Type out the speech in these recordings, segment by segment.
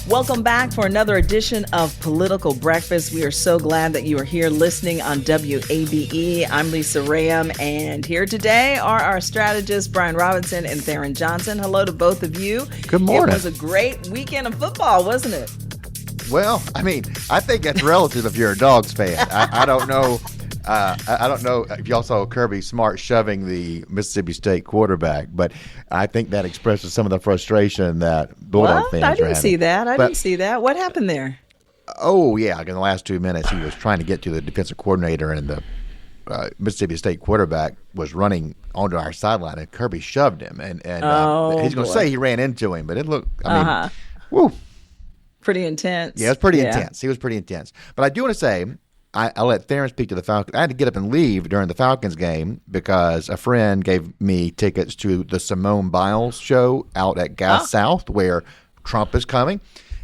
Welcome back for another edition of Political Breakfast. We are so glad that you are here listening on WABE. I'm Lisa Rayam, and here today are our strategists, Brian Robinson and Tharon Johnson. Hello to both of you. Good morning. It was a great weekend of football, wasn't it? Well, I mean, I think that's relative if you're a Dogs fan. I don't know. I don't know if y'all saw Kirby Smart shoving the Mississippi State quarterback, but I think that expresses some of the frustration that Bulldog fans are having. I didn't see that. What happened there? Oh, yeah. In the last 2 minutes, he was trying to get to the defensive coordinator, and the Mississippi State quarterback was running onto our sideline, and Kirby shoved him. And he's going to say he ran into him, but it looked, woo. Pretty intense. Yeah, it was pretty intense. He was pretty intense. But I do want to say, I'll let Tharon speak to the Falcons. I had to get up and leave during the Falcons game because a friend gave me tickets to the Simone Biles show out at Gas South where Trump is coming.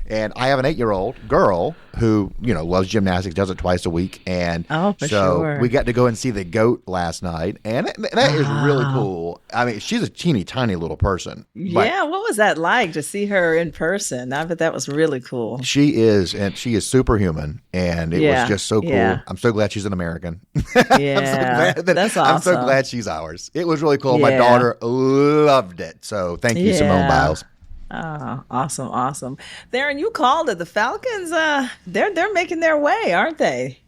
And I have an 8-year-old girl who, loves gymnastics, does it twice a week. And so we got to go and see the GOAT last night. And that is really cool. I mean, she's a teeny tiny little person. Yeah, what was that like to see her in person? I bet that was really cool. She is superhuman. And it was just so cool. Yeah. I'm so glad she's an American. Yeah, that's awesome. I'm so glad she's ours. It was really cool. Yeah. My daughter loved it. So thank you, Simone Biles. Oh, awesome. Tharon, you called it. The Falcons, they're making their way, aren't they?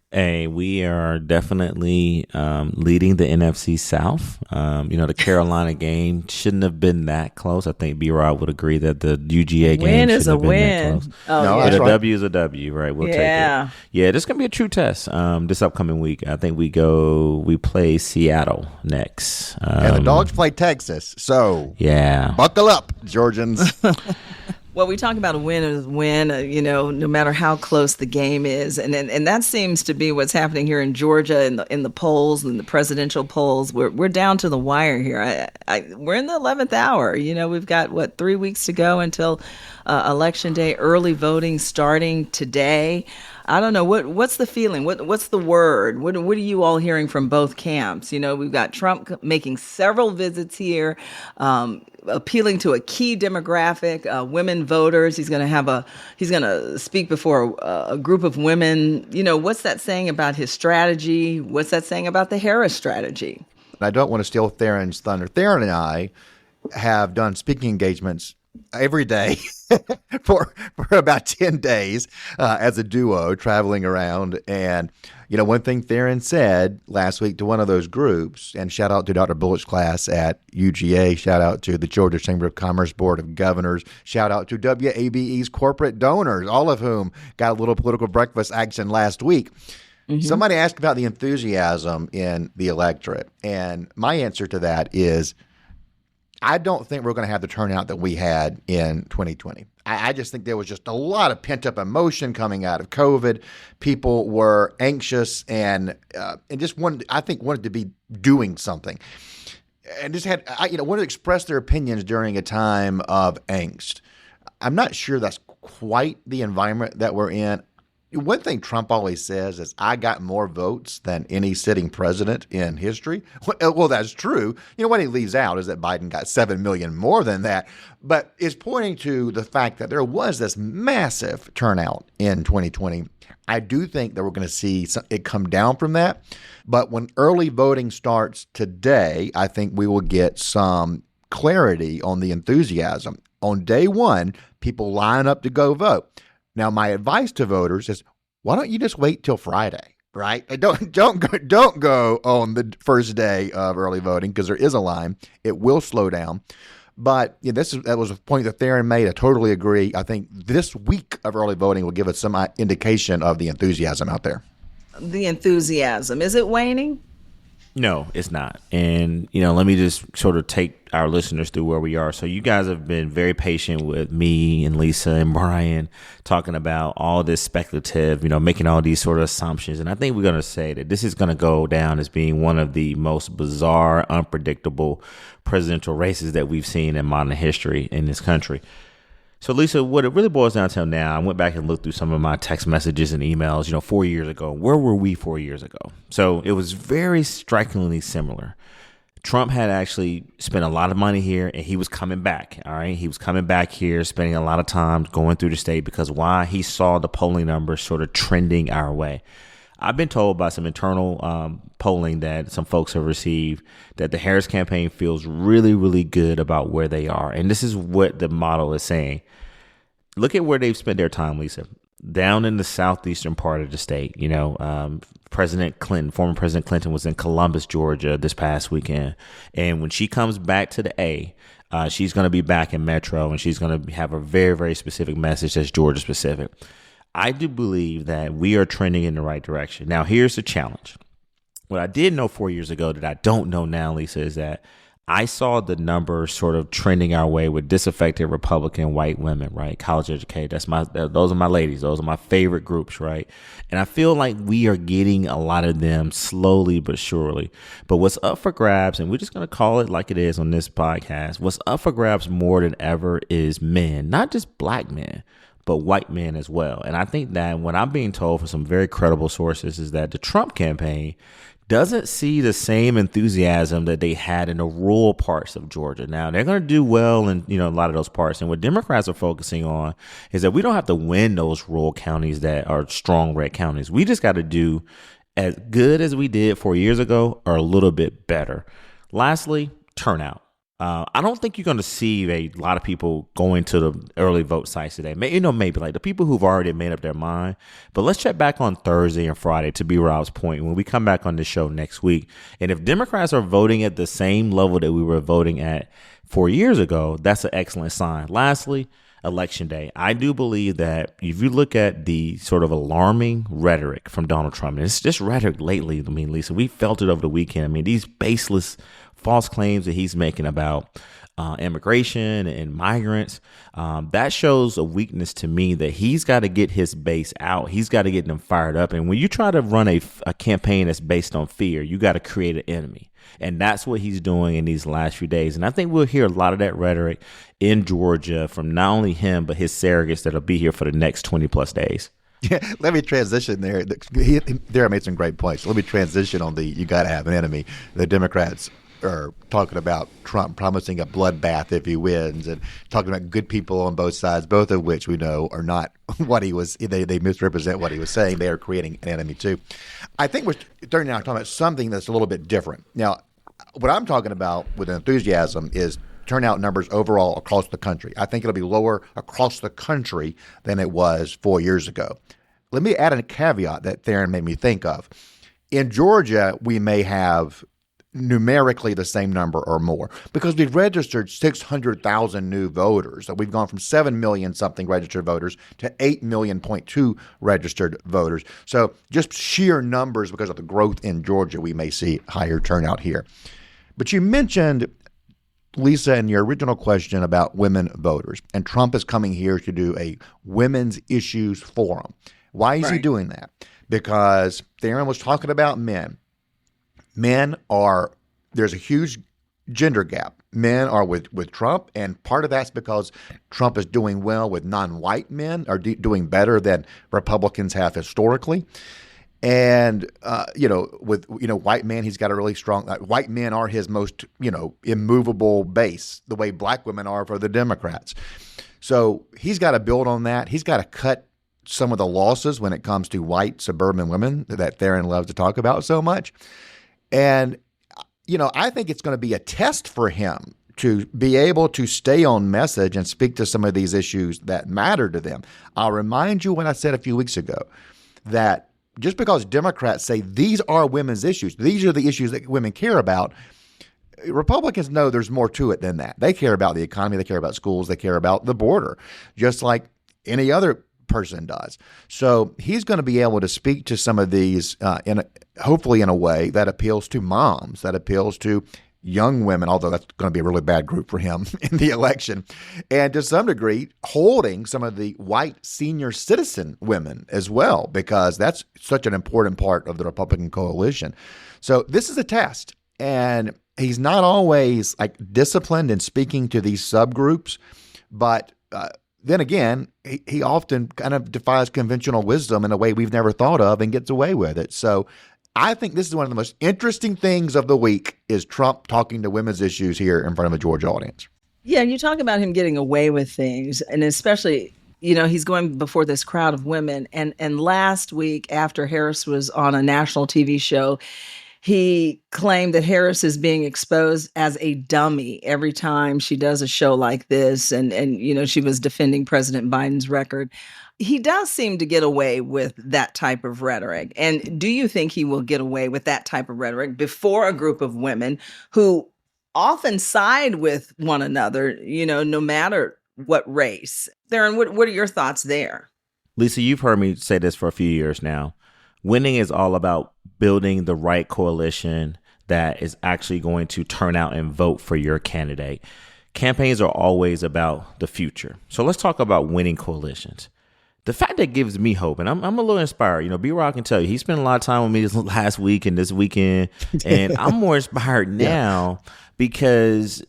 Hey, we are definitely leading the NFC South. The Carolina game shouldn't have been that close. I think B-Rod would agree that the UGA game shouldn't have been that close. But a W is a W, right? We'll take it. Yeah, this is going to be a true test this upcoming week. I think we play Seattle next. And the Dogs play Texas. So buckle up, Georgians. Well, we talk about a win is a win, no matter how close the game is. And that seems to be what's happening here in Georgia in the polls, in the presidential polls. We're down to the wire here. We're in the 11th hour. We've got, 3 weeks to go until Election Day, early voting starting today. I don't know. What's the feeling? What's the word? What are you all hearing from both camps? We've got Trump making several visits here, appealing to a key demographic, women voters. He's going to speak before a group of women. What's that saying about his strategy? What's that saying about the Harris strategy? I don't want to steal Tharon's thunder. Tharon and I have done speaking engagements every day for about 10 days as a duo traveling around. And, one thing Tharon said last week to one of those groups, and shout out to Dr. Bullock's class at UGA, shout out to the Georgia Chamber of Commerce Board of Governors, shout out to WABE's corporate donors, all of whom got a little political breakfast action last week. Mm-hmm. Somebody asked about the enthusiasm in the electorate. And my answer to that is, I don't think we're going to have the turnout that we had in 2020. I just think there was just a lot of pent-up emotion coming out of COVID. People were anxious and just wanted to be doing something, and just wanted to express their opinions during a time of angst. I'm not sure that's quite the environment that we're in. One thing Trump always says is, I got more votes than any sitting president in history. Well, that's true. What he leaves out is that Biden got 7 million more than that. But it's pointing to the fact that there was this massive turnout in 2020. I do think that we're going to see it come down from that. But when early voting starts today, I think we will get some clarity on the enthusiasm. On day one, people line up to go vote. Now, my advice to voters is, why don't you just wait till Friday, right? Don't go on the first day of early voting because there is a line. It will slow down. But that was a point that Tharon made. I totally agree. I think this week of early voting will give us some indication of the enthusiasm out there. The enthusiasm. Is it waning? No, it's not. And, let me just sort of take our listeners through where we are. So you guys have been very patient with me and Lisa and Brian talking about all this speculative, making all these sort of assumptions. And I think we're going to say that this is going to go down as being one of the most bizarre, unpredictable presidential races that we've seen in modern history in this country. So, Lisa, what it really boils down to now, I went back and looked through some of my text messages and emails, 4 years ago. Where were we 4 years ago? So it was very strikingly similar. Trump had actually spent a lot of money here, and he was coming back. All right. He was coming back here, spending a lot of time going through the state because why? He saw the polling numbers sort of trending our way. I've been told by some internal polling that some folks have received that the Harris campaign feels really, really good about where they are. And this is what the model is saying. Look at where they've spent their time, Lisa. Down in the southeastern part of the state, President Clinton, former President Clinton, was in Columbus, Georgia this past weekend. And when she comes back to the A, she's going to be back in Metro, and she's going to have a very, very specific message that's Georgia specific. I do believe that we are trending in the right direction. Now, here's the challenge. What I did know 4 years ago that I don't know now, Lisa, is that I saw the numbers sort of trending our way with disaffected Republican white women, right? College educated. Those are my ladies. Those are my favorite groups, right? And I feel like we are getting a lot of them slowly but surely. But what's up for grabs, and we're just going to call it like it is on this podcast, what's up for grabs more than ever is men, not just black men, but white men as well. And I think that what I'm being told from some very credible sources is that the Trump campaign doesn't see the same enthusiasm that they had in the rural parts of Georgia. Now, they're going to do well in, a lot of those parts. And what Democrats are focusing on is that we don't have to win those rural counties that are strong red counties. We just got to do as good as we did 4 years ago or a little bit better. Lastly, turnout. I don't think you're going to see a lot of people going to the early vote sites today. Maybe like the people who've already made up their mind. But let's check back on Thursday and Friday to be Rob's point when we come back on the show next week. And if Democrats are voting at the same level that we were voting at 4 years ago, that's an excellent sign. Lastly, Election Day. I do believe that if you look at the sort of alarming rhetoric from Donald Trump, and it's just rhetoric lately. I mean, Lisa, we felt it over the weekend. I mean, these baseless false claims that he's making about immigration and migrants, that shows a weakness to me that he's got to get his base out. He's got to get them fired up. And when you try to run a campaign that's based on fear, you got to create an enemy. And that's what he's doing in these last few days. And I think we'll hear a lot of that rhetoric in Georgia from not only him, but his surrogates that'll be here for the next 20 plus days. Yeah, let me transition there. Darren made some great points. Let me transition on you got to have an enemy. The Democrats are talking about Trump promising a bloodbath if he wins, and talking about good people on both sides, both of which we know are not what he was. They misrepresent what he was saying. They are creating an enemy too. I think we're talking about something that's a little bit different. Now, what I'm talking about with enthusiasm is turnout numbers overall across the country. I think it'll be lower across the country than it was 4 years ago. Let me add a caveat that Tharon made me think of. In Georgia, we may have numerically the same number or more because we've registered 600,000 new voters. So we've gone from 7 million something registered voters to 8 million.2 registered voters. So just sheer numbers because of the growth in Georgia, we may see higher turnout here. But you mentioned, Lisa, in your original question about women voters, and Trump is coming here to do a women's issues forum. Why is he doing that? Because Tharon was talking about men. There's a huge gender gap. Men are with Trump, and part of that's because Trump is doing well with non-white men, or doing better than Republicans have historically. And, with white men, he's got a really strong, white men are his most, immovable base, the way black women are for the Democrats. So he's got to build on that. He's got to cut some of the losses when it comes to white suburban women that Tharon loves to talk about so much. And, I think it's going to be a test for him to be able to stay on message and speak to some of these issues that matter to them. I'll remind you what I said a few weeks ago, that just because Democrats say these are women's issues, these are the issues that women care about, Republicans know there's more to it than that. They care about the economy, they care about schools, they care about the border, just like any other person does. So he's going to be able to speak to some of these hopefully in a way that appeals to moms, that appeals to young women, although that's going to be a really bad group for him in the election, and to some degree holding some of the white senior citizen women as well, because that's such an important part of the Republican coalition. So this is a test, and he's not always disciplined in speaking to these subgroups, but then again, he often kind of defies conventional wisdom in a way we've never thought of and gets away with it. So I think this is one of the most interesting things of the week is Trump talking to women's issues here in front of a Georgia audience. Yeah, you talk about him getting away with things, and especially, he's going before this crowd of women. And last week, after Harris was on a national TV show, he claimed that Harris is being exposed as a dummy every time she does a show like this. And she was defending President Biden's record. He does seem to get away with that type of rhetoric. And do you think he will get away with that type of rhetoric before a group of women who often side with one another, no matter what race? Tharon, what are your thoughts there? Lisa, you've heard me say this for a few years now. Winning is all about building the right coalition that is actually going to turn out and vote for your candidate. Campaigns are always about the future. So let's talk about winning coalitions. The fact that gives me hope, and I'm a little inspired. B-Rock can tell you, he spent a lot of time with me this last week and this weekend, and I'm more inspired now because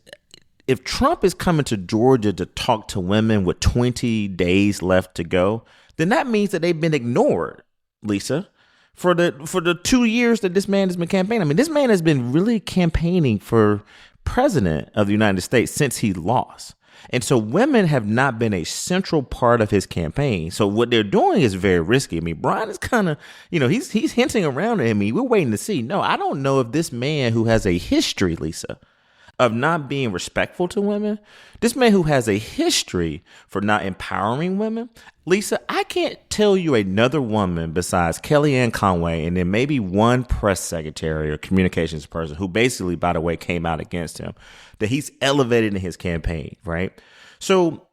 if Trump is coming to Georgia to talk to women with 20 days left to go, then that means that they've been ignored, Lisa, for the 2 years that this man has been campaigning. I mean, this man has been really campaigning for president of the United States since he lost. And so women have not been a central part of his campaign. So what they're doing is very risky. I mean, Brian is kind of, he's hinting around at me. We're waiting to see. No, I don't know if this man who has a history, Lisa, of not being respectful to women, this man who has a history for not empowering women, Lisa, I can't tell you another woman besides Kellyanne Conway and then maybe one press secretary or communications person who basically, by the way, came out against him, that he's elevated in his campaign, right? So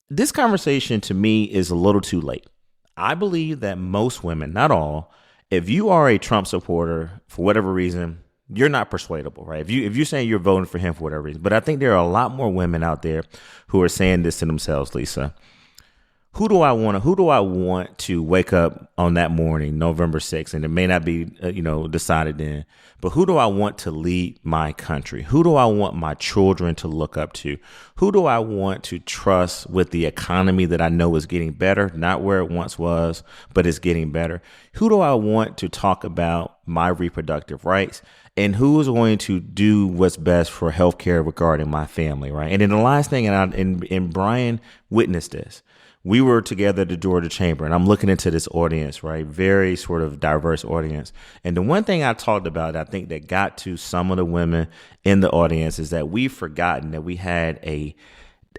this conversation to me is a little too late. I believe that most women, not all, if you are a Trump supporter for whatever reason, you're not persuadable, right? If you're saying you're voting for him for whatever reason, but I think there are a lot more women out there who are saying this to themselves, Lisa. Who do I want to wake up on that morning, November 6th, and it may not be, decided then, but who do I want to lead my country? Who do I want my children to look up to? Who do I want to trust with the economy that I know is getting better, not where it once was, but it's getting better? Who do I want to talk about my reproductive rights? And who is going to do what's best for healthcare regarding my family, right? And then the last thing, and Brian witnessed this. We were together at the Georgia Chamber, and I'm looking into this audience, right? Very sort of diverse audience. And the one thing I talked about, I think that got to some of the women in the audience is that we've forgotten that we had a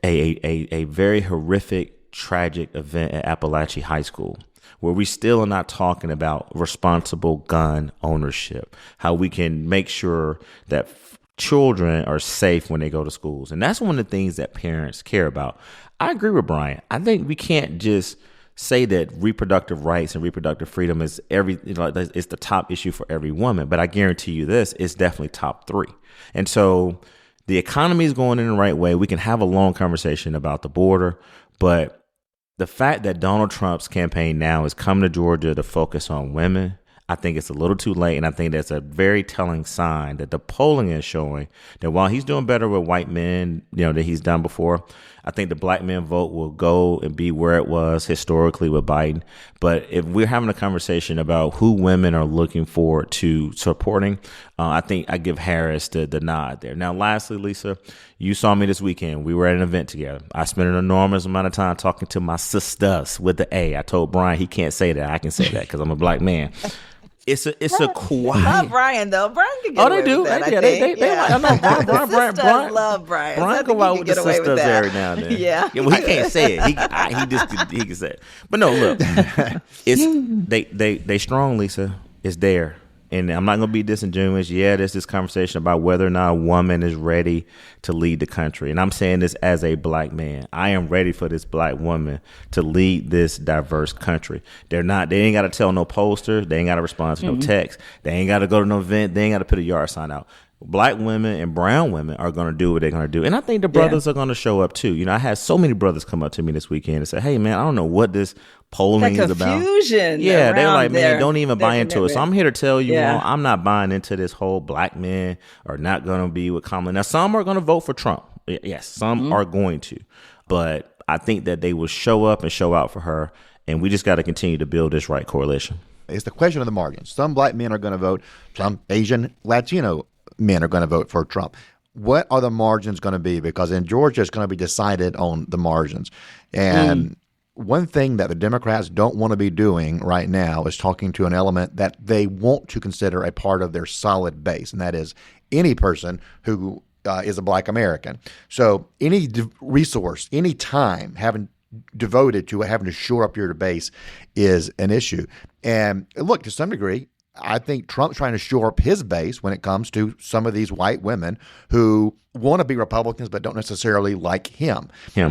very horrific, tragic event at Appalachian High School, where we still are not talking about responsible gun ownership, how we can make sure that children are safe when they go to schools. And that's one of the things that parents care about. I agree with Brian. I think we can't just say that reproductive rights and reproductive freedom is it's the top issue for every woman. But I guarantee you this, it's definitely top 3. And so the economy is going in the right way. We can have a long conversation about the border, but the fact that Donald Trump's campaign now is coming to Georgia to focus on women, I think it's a little too late. And I think that's a very telling sign that the polling is showing that while he's doing better with white men, that he's done before, I think the black men vote will go and be where it was historically with Biden. But if we're having a conversation about who women are looking forward to supporting, I think I give Harris the nod there. Now, lastly, Lisa, you saw me this weekend. We were at an event together. I spent an enormous amount of time talking to my sisters with the A. I told Brian he can't say that. I can say that because I'm a black man. It's a quiet. Love Brian though. Brian can get away with that. I know Brian love Brian. Brian go out with the sisters every now and then. Yeah. Well, he can't say it. He can say it. But no, look, they strong, Lisa. It's there. And I'm not going to be disingenuous. Yeah, there's this conversation about whether or not a woman is ready to lead the country. And I'm saying this as a black man. I am ready for this black woman to lead this diverse country. They ain't got to tell no poster. They ain't got to respond to no text. They ain't got to go to no event. They ain't got to put a yard sign out. Black women and brown women are going to do what they're going to do. And I think the brothers are going to show up too. I had so many brothers come up to me this weekend and say, hey, man, I don't know what this polling is about. Confusion. Yeah, they're like, man, don't even buy into it. So I'm here to tell you all, I'm not buying into this whole black men are not going to be with Kamala. Now, some are going to vote for Trump. Yes, some are going to. But I think that they will show up and show out for her. And we just got to continue to build this right coalition. It's the question of the margins. Some black men are going to vote. Some Asian Latino men are going to vote for Trump. What are the margins going to be? Because in Georgia, it's going to be decided on the margins. And one thing that the Democrats don't want to be doing right now is talking to an element that they want to consider a part of their solid base, and that is any person who is a black American. So any resource, any time having devoted to having to shore up your base is an issue. And look, to some degree, I think Trump's trying to shore up his base when it comes to some of these white women who want to be Republicans but don't necessarily like him.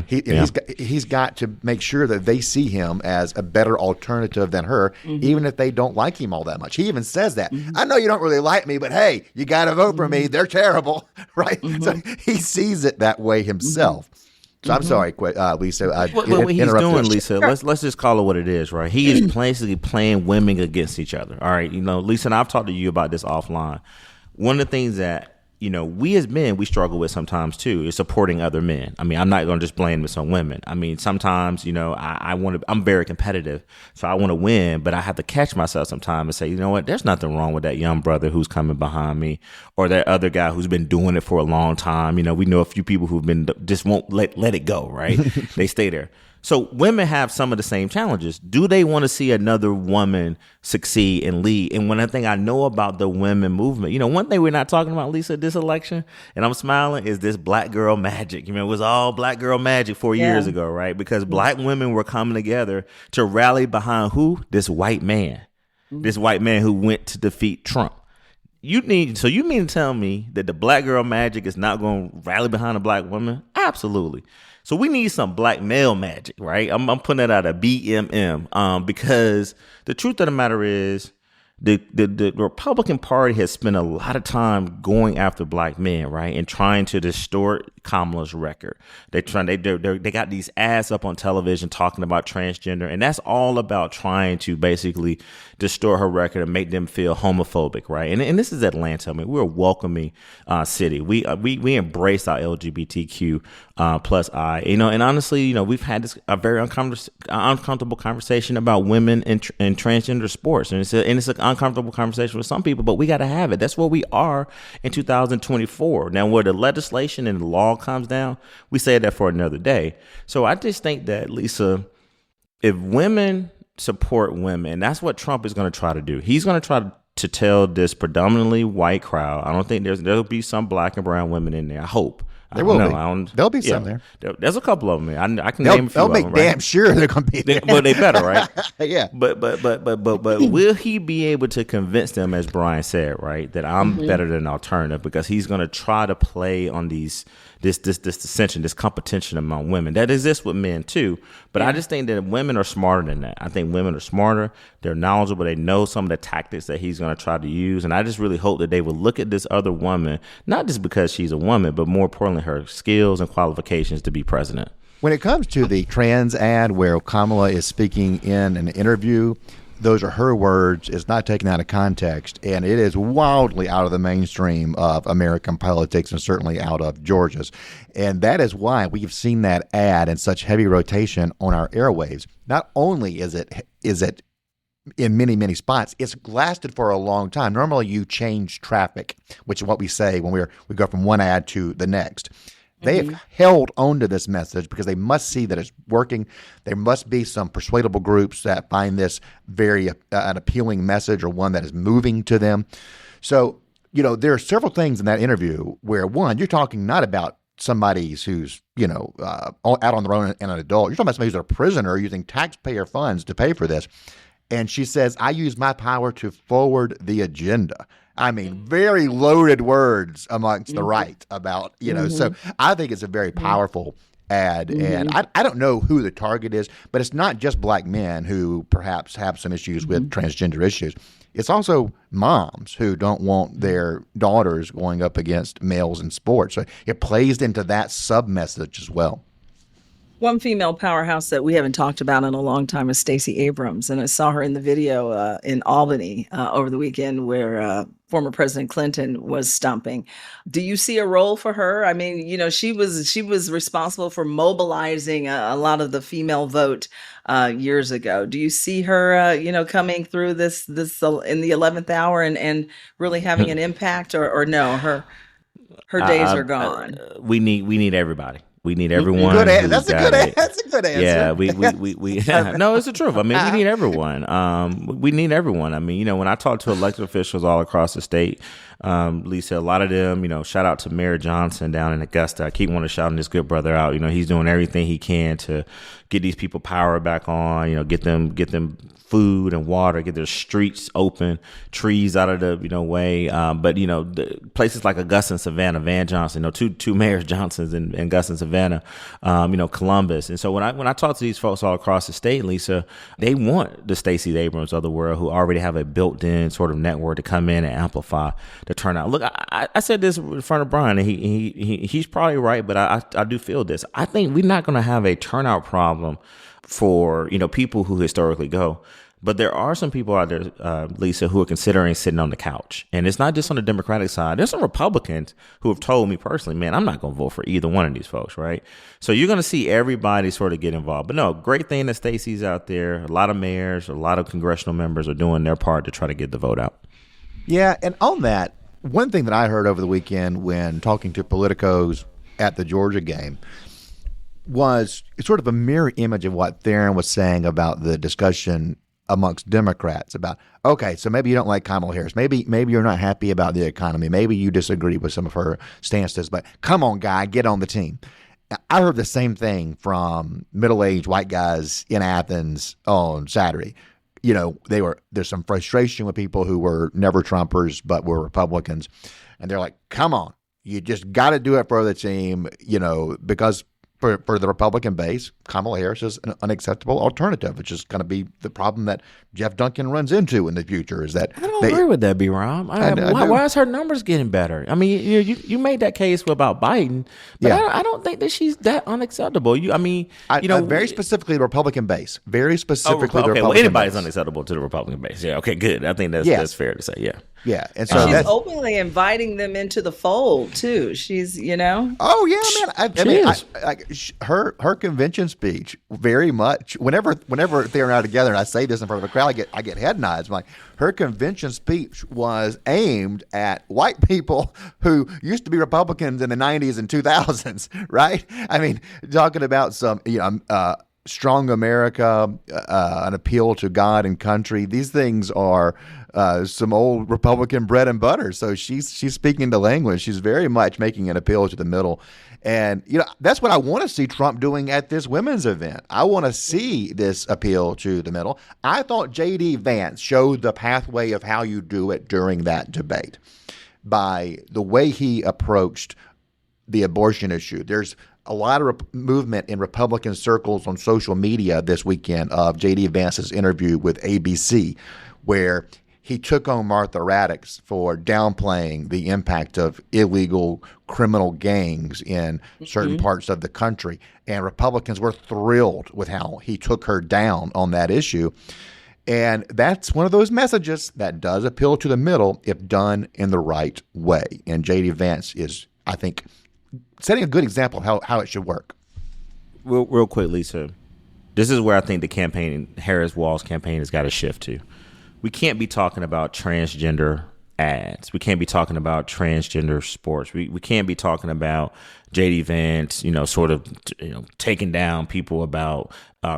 He's got to make sure that they see him as a better alternative than her, even if they don't like him all that much. He even says that. I know you don't really like me, but hey, you got to vote for me. They're terrible, right? So he sees it that way himself. So I'm sorry, Lisa. What he's doing, Lisa, let's just call it what it is, right? He is basically playing women against each other. All right, Lisa and I've talked to you about this offline. One of the things that we as men, we struggle with sometimes too, is supporting other men. I mean, I'm not going to just blame this on women. I mean, sometimes, I'm very competitive, so I want to win, but I have to catch myself sometimes and say, you know what, there's nothing wrong with that young brother who's coming behind me, or that other guy who's been doing it for a long time. We know a few people who've been just won't let it go, right? They stay there. So women have some of the same challenges. Do they want to see another woman succeed and lead? And one thing I know about the women movement, one thing we're not talking about, Lisa, this election, and I'm smiling, is this black girl magic. It was all black girl magic 4 years ago, right? Because black women were coming together to rally behind who? This white man. This white man who went to defeat Trump. You mean to tell me that the black girl magic is not going to rally behind a black woman? Absolutely. So we need some black male magic, right? I'm putting that out of BMM, because the truth of the matter is the Republican Party has spent a lot of time going after black men, right, and trying to distort Kamala's record. They got these ads up on television talking about transgender, and that's all about trying to basically distort her record and make them feel homophobic, right? And this is Atlanta. I mean, we're a welcoming city. We embrace our LGBTQ plus I, and honestly, we've had a very uncomfortable conversation about women in transgender sports, and it's an uncomfortable conversation with some people, but we got to have it. That's where we are in 2024. Now, where the legislation and the law comes down, we say that for another day. So I just think that, Lisa, if women support women, that's what Trump is going to try to do. He's going to try to tell this predominantly white crowd. I don't think there'll be some black and brown women in there. I hope. There will be. There'll be some there. There's a couple of them. I can name a few of them. They'll make damn sure they're going to be there. Well, they better, right? Yeah. But will he be able to convince them, as Brian said, right, that I'm better than an alternative? Because he's going to try to play on this dissension, this competition among women that exists with men too. But I just think that women are smarter than that. I think women are smarter. They're knowledgeable. They know some of the tactics that he's going to try to use. And I just really hope that they will look at this other woman, not just because she's a woman, but more importantly, her skills and qualifications to be president. When it comes to the trans ad where Kamala is speaking in an interview, those are her words. It's not taken out of context, and it is wildly out of the mainstream of American politics and certainly out of Georgia's. And that is why we've seen that ad in such heavy rotation on our airwaves. Not only is it in many, many spots, it's lasted for a long time. Normally you change traffic, which is what we say when we go from one ad to the next. They have held on to this message because they must see that it's working. There must be some persuadable groups that find this very an appealing message or one that is moving to them. So, there are several things in that interview where, one, you're talking not about somebody who's, out on their own and an adult. You're talking about somebody who's a prisoner using taxpayer funds to pay for this. And she says, I use my power to forward the agenda. I mean, very loaded words amongst the right about, so I think it's a very powerful ad. And I don't know who the target is, but it's not just black men who perhaps have some issues with transgender issues. It's also moms who don't want their daughters going up against males in sports. So it plays into that sub-message as well. One female powerhouse that we haven't talked about in a long time is Stacey Abrams. And I saw her in the video in Albany over the weekend where former President Clinton was stumping. Do you see a role for her? I mean, she was responsible for mobilizing a lot of the female vote years ago. Do you see her, coming through this in the 11th hour and really having an impact, or no? Her days are gone. We need everybody. We need everyone. That's a good answer. Yeah, we no, it's the truth. I mean, we need everyone. We need everyone. I mean, when I talk to elected officials all across the state, Lisa, a lot of them, shout out to Mayor Johnson down in Augusta. I keep wanting to shout this good brother out. He's doing everything he can to get these people power back on. Get them food and water, get their streets open, trees out of the way. But the places like Augusta and Savannah, Van Johnson, two mayors Johnsons in Augusta and Savannah, Columbus. And so when I talk to these folks all across the state, Lisa, they want the Stacey Abrams of the world who already have a built-in sort of network to come in and amplify the turnout. Look, I said this in front of Brian, and he's probably right, but I do feel this. I think we're not going to have a turnout problem for people who historically go. But there are some people out there, Lisa, who are considering sitting on the couch. And it's not just on the Democratic side. There's some Republicans who have told me personally, man, I'm not going to vote for either one of these folks, right? So you're going to see everybody sort of get involved. But no, great thing that Stacey's out there. A lot of mayors, a lot of congressional members are doing their part to try to get the vote out. Yeah, and on that, one thing that I heard over the weekend when talking to politicos at the Georgia game was sort of a mirror image of what Tharon was saying about the discussion amongst Democrats about, okay, so maybe you don't like Kamala Harris. Maybe you're not happy about the economy. Maybe you disagree with some of her stances, but come on, guy, get on the team. I heard the same thing from middle-aged white guys in Athens on Saturday. There's some frustration with people who were never Trumpers but were Republicans. And they're like, come on, you just got to do it for the team, because for the Republican base, Kamala Harris is an unacceptable alternative, which is going to be the problem that Jeff Duncan runs into in the future. Is that I don't agree with that, B-Rom. Why is her numbers getting better? I mean, you made that case about Biden, but I don't think that she's that unacceptable. Very specifically the Republican base. Very specifically the Republican well, anybody's base. Unacceptable to the Republican base. Yeah, okay, good. I think that's fair to say, yeah. Yeah, and so she's openly inviting them into the fold too. She's, Oh yeah, man. Her convention speech very much. Whenever they're now together, and I say this in front of a crowd, I get head nods. Like, her convention speech was aimed at white people who used to be Republicans in the 90s and 2000s, right? I mean, talking about some strong America, an appeal to God and country. These things are some old Republican bread and butter. So she's speaking the language. She's very much making an appeal to the middle. And, that's what I want to see Trump doing at this women's event. I want to see this appeal to the middle. I thought J.D. Vance showed the pathway of how you do it during that debate by the way he approached the abortion issue. There's a lot of movement in Republican circles on social media this weekend of J.D. Vance's interview with ABC, where he took on Martha Raddatz for downplaying the impact of illegal criminal gangs in certain parts of the country. And Republicans were thrilled with how he took her down on that issue. And that's one of those messages that does appeal to the middle if done in the right way. And J.D. Vance is, I think, setting a good example of how it should work. Real quick, Lisa, this is where I think the campaign, Harris-Walz campaign, has got to shift to. We can't be talking about transgender ads. We can't be talking about transgender sports. We can't be talking about J.D. Vance, taking down people about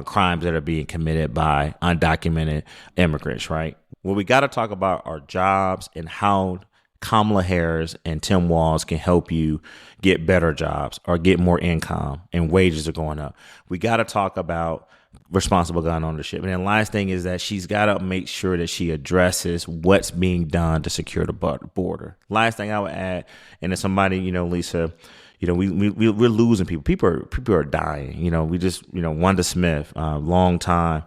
crimes that are being committed by undocumented immigrants, right? What we got to talk about are jobs and how Kamala Harris and Tim Walz can help you get better jobs or get more income and wages are going up. We got to talk about responsible gun ownership. And then last thing is that she's got to make sure that she addresses what's being done to secure the border. Last thing I would add, and as somebody, Lisa, we're losing people. People are dying. We just, Wanda Smith, long time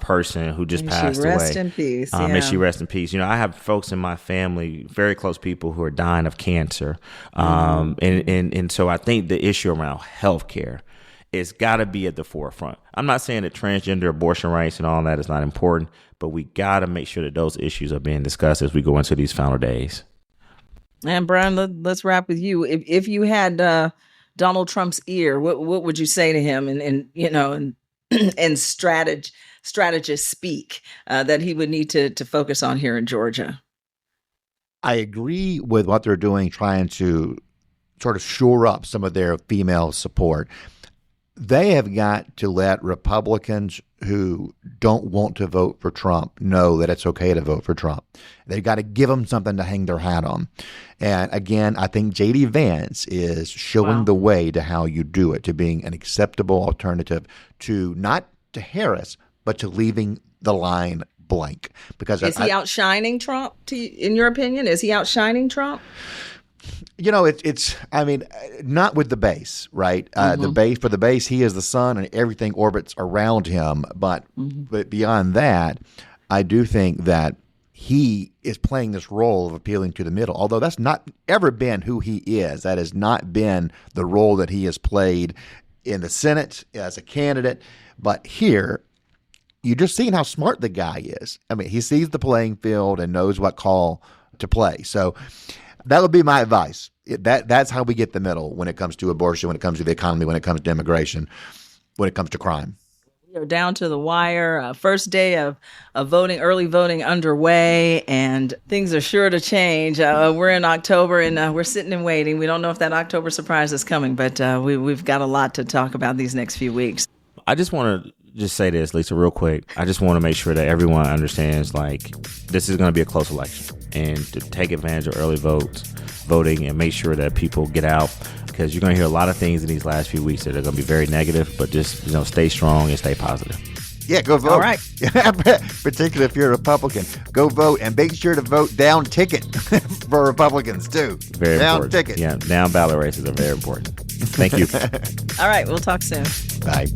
person who just passed away. Rest in peace. May she rest in peace. I have folks in my family, very close people, who are dying of cancer. And so I think the issue around healthcare it's got to be at the forefront. I'm not saying that transgender abortion rights and all that is not important, but we got to make sure that those issues are being discussed as we go into these final days. And Brian, let's wrap with you. If you had Donald Trump's ear, what would you say to him? And strategist speak that he would need to focus on here in Georgia. I agree with what they're doing, trying to sort of shore up some of their female support. They have got to let Republicans who don't want to vote for Trump know that it's okay to vote for Trump. They've got to give them something to hang their hat on. And again, I think J.D. Vance is showing the way to how you do it, to being an acceptable alternative to not to Harris, but to leaving the line blank. Because is he outshining Trump? In your opinion, is he outshining Trump? It's not with the base, right? For the base, he is the sun and everything orbits around him. But beyond that, I do think that he is playing this role of appealing to the middle, although that's not ever been who he is. That has not been the role that he has played in the Senate as a candidate. But here, you're just seeing how smart the guy is. I mean, he sees the playing field and knows what call to play. So that would be my advice. That's how we get the middle when it comes to abortion, when it comes to the economy, when it comes to immigration, when it comes to crime. We are down to the wire. First day of voting, early voting underway, and things are sure to change. We're in October, and we're sitting and waiting. We don't know if that October surprise is coming, but we've got a lot to talk about these next few weeks. I just want to say this, Lisa, real quick. I just want to make sure that everyone understands, this is going to be a close election, and to take advantage of early voting and make sure that people get out, because you're going to hear a lot of things in these last few weeks that are going to be very negative, but just, stay strong and stay positive. Yeah, go vote. All right. Particularly if you're a Republican, go vote, and make sure to vote down ticket for Republicans too. Very down important. Ticket. Yeah, down ballot races are very important. Thank you. All right, we'll talk soon. Bye.